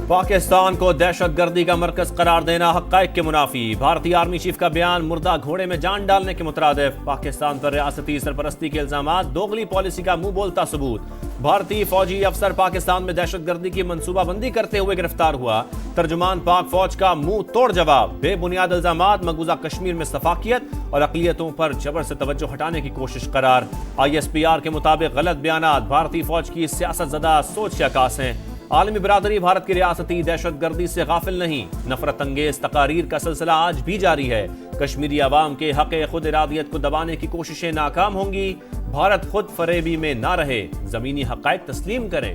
پاکستان کو دہشت گردی کا مرکز قرار دینا حقائق کے منافی، بھارتی آرمی چیف کا بیان مردہ گھوڑے میں جان ڈالنے کے مترادف، پاکستان پر ریاستی سرپرستی کے الزامات دوغلی پالیسی کا منہ بولتا ثبوت، بھارتی فوجی افسر پاکستان میں دہشت گردی کی منصوبہ بندی کرتے ہوئے گرفتار ہوا، ترجمان پاک فوج کا منہ توڑ جواب، بے بنیاد الزامات مقبوضہ کشمیر میں سفاکیت اور اقلیتوں پر جبر سے توجہ ہٹانے کی کوشش قرار، ISPR کے مطابق غلط بیانات بھارتی فوج کی سیاست زدہ سوچ کے عکاس ہیں، عالمی برادری بھارت کی ریاستی دہشت گردی سے غافل نہیں، نفرت انگیز تقاریر کا سلسلہ آج بھی جاری ہے، کشمیری عوام کے حق خود ارادیت کو دبانے کی کوششیں ناکام ہوں گی، بھارت خود فریبی میں نہ رہے، زمینی حقائق تسلیم کرے۔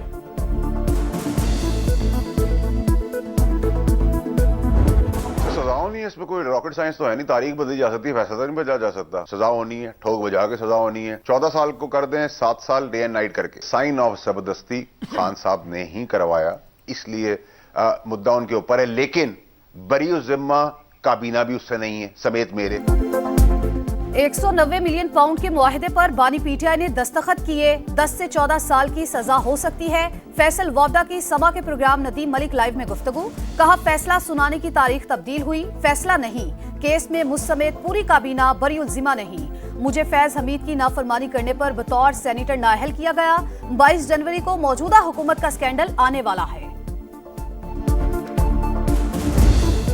سزا ہونی ہے، اس میں کوئی راکٹ سائنس تو ہے نہیں، تاریخ بدلی جا سکتی ہے، فیصلہ تو نہیں بدلا جا سکتا، سزا ہونی ہے، ٹھوک بجا کے سزا ہونی ہے، 14 سال کو کر دیں 7 سال ڈے اینڈ نائٹ کر کے، سائن آف زبردستی خان صاحب نے ہی کروایا، اس لیے مدعا ان کے اوپر ہے، لیکن بری الذمہ کابینہ بھی اس سے نہیں ہے سمیت میرے۔ 190 ملین پاؤنڈ کے معاہدے پر بانی PTI نے دستخط کیے، 10 سے 14 سال کی سزا ہو سکتی ہے، فیصل وابدہ کی سما کے پروگرام ندیم ملک لائیو میں گفتگو، کہا فیصلہ سنانے کی تاریخ تبدیل ہوئی، فیصلہ نہیں، کیس میں مجھ سمیت پوری کابینہ بری الذمہ نہیں، مجھے فیض حمید کی نافرمانی کرنے پر بطور سینیٹر نااہل کیا گیا، 22 جنوری کو موجودہ حکومت کا سکینڈل آنے والا ہے۔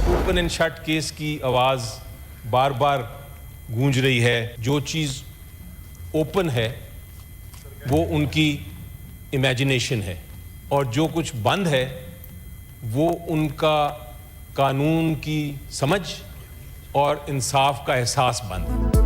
اوپن اینڈ شٹ کیس کی آواز بار بار گونج رہی ہے، جو چیز اوپن ہے وہ ان کی امیجنیشن ہے اور جو کچھ بند ہے وہ ان کا قانون کی سمجھ اور انصاف کا احساس بند ہے۔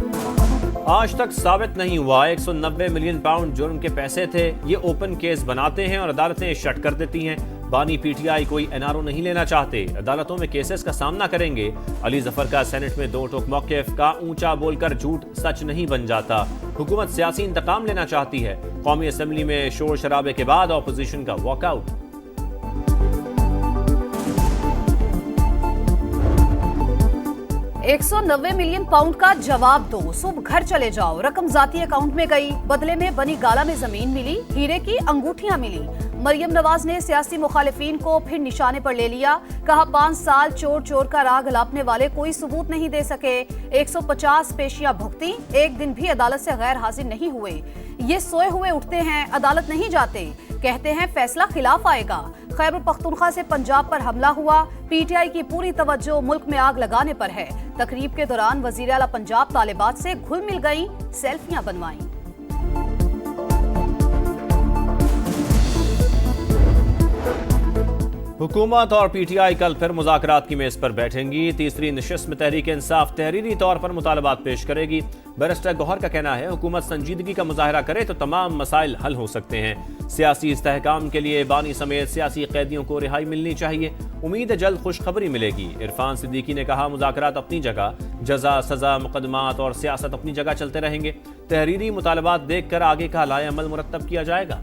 آج تک ثابت نہیں ہوا 190 ملین پاؤنڈ جرم کے پیسے تھے، یہ اوپن کیس بناتے ہیں اور عدالتیں شٹ کر دیتی ہیں، بانی PTI کوئی NRO نہیں لینا چاہتے، عدالتوں میں کیسز کا سامنا کریں گے، علی ظفر کا سینٹ میں دو ٹوک موقف، کا اونچا بول کر جھوٹ سچ نہیں بن جاتا، حکومت سیاسی انتقام لینا چاہتی ہے، قومی اسمبلی میں شور شرابے کے بعد اپوزیشن کا واک آؤٹ۔ 190 ملین پاؤنڈ کا جواب دو، صبح گھر چلے جاؤ، رقم ذاتی اکاؤنٹ میں گئی، بدلے میں بنی گالا میں زمین ملی، ہیرے کی انگوٹھیاں ملی، مریم نواز نے سیاسی مخالفین کو پھر نشانے پر لے لیا، کہا 5 سال چور چور کا راگ الاپنے والے کوئی ثبوت نہیں دے سکے، 150 پیشیاں بھگتی، ایک دن بھی عدالت سے غیر حاضر نہیں ہوئے، یہ سوئے ہوئے اٹھتے ہیں، عدالت نہیں جاتے، کہتے ہیں فیصلہ خلاف آئے گا، خیبر پختونخوا سے پنجاب پر حملہ ہوا، PTI کی پوری توجہ ملک میں آگ لگانے پر ہے، تقریب کے دوران وزیر اعلیٰ پنجاب طالبات سے گھل مل گئیں، سیلفیاں بنوائیں۔ حکومت اور PTI کل پھر مذاکرات کی میز پر بیٹھیں گی، تیسری نشست میں تحریک انصاف تحریری طور پر مطالبات پیش کرے گی، بیرسٹر گوہر کا کہنا ہے حکومت سنجیدگی کا مظاہرہ کرے تو تمام مسائل حل ہو سکتے ہیں، سیاسی استحکام کے لیے بانی سمیت سیاسی قیدیوں کو رہائی ملنی چاہیے، امید ہے جلد خوشخبری ملے گی، عرفان صدیقی نے کہا مذاکرات اپنی جگہ، جزا سزا مقدمات اور سیاست اپنی جگہ چلتے رہیں گے، تحریری مطالبات دیکھ کر آگے کا لائحہ عمل مرتب کیا جائے گا۔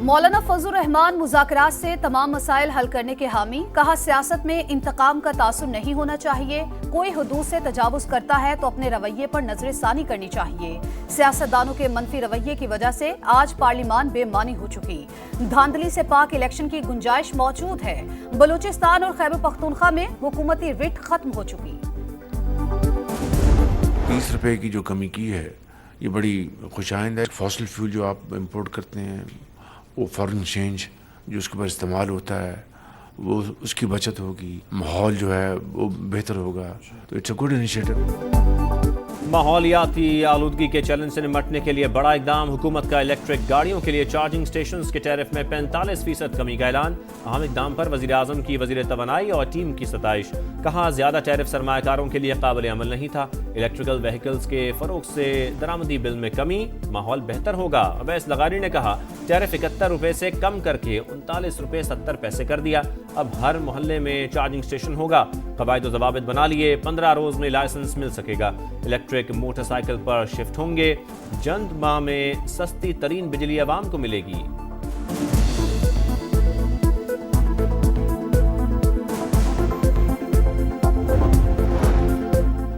مولانا فضل الرحمان مذاکرات سے تمام مسائل حل کرنے کے حامی، کہا سیاست میں انتقام کا تاثر نہیں ہونا چاہیے، کوئی حدود سے تجاوز کرتا ہے تو اپنے رویے پر نظر ثانی کرنی چاہیے، سیاستدانوں کے منفی رویے کی وجہ سے آج پارلیمان بے معنی ہو چکی، دھاندلی سے پاک الیکشن کی گنجائش موجود ہے، بلوچستان اور خیبر پختونخوا میں حکومتی رٹ ختم ہو چکی۔ 30 روپے کی جو کمی کی ہے یہ بڑی خوش آئند ہے، فاسل فیول جو آپ امپورٹ کرتے ہیں وہ فارن ایکسچینج جو اس کے اوپر استعمال ہوتا ہے وہ اس کی بچت ہوگی، ماحول جو ہے وہ بہتر ہوگا، تو اٹس اے گڈ انیشیٹو۔ ماحولیاتی آلودگی کے چیلنج سے نمٹنے کے لیے بڑا اقدام، حکومت کا الیکٹرک گاڑیوں کے لیے چارجنگ سٹیشنز کے ٹیرف میں 45% کمی کا اعلان، اہم اقدام پر وزیر اعظم کی وزیر توانائی اور ٹیم کی ستائش، کہا زیادہ ٹیرف سرمایہ کاروں کے لیے قابل عمل نہیں تھا، الیکٹریکل وہیکلز کے فروغ سے درآمدی بل میں کمی، ماحول بہتر ہوگا، اویس لغاری نے کہا ٹیرف 71 روپے سے کم کر کے 39 روپے 70 پیسے کر دیا، اب ہر محلے میں چارجنگ سٹیشن ہوگا، قواعد و ضوابط بنا لیے، 15 روز میں لائسنس مل سکے گا، الیکٹرک موٹر سائیکل پر شفٹ ہوں گے، چند ماہ میں سستی ترین بجلی عوام کو ملے گی۔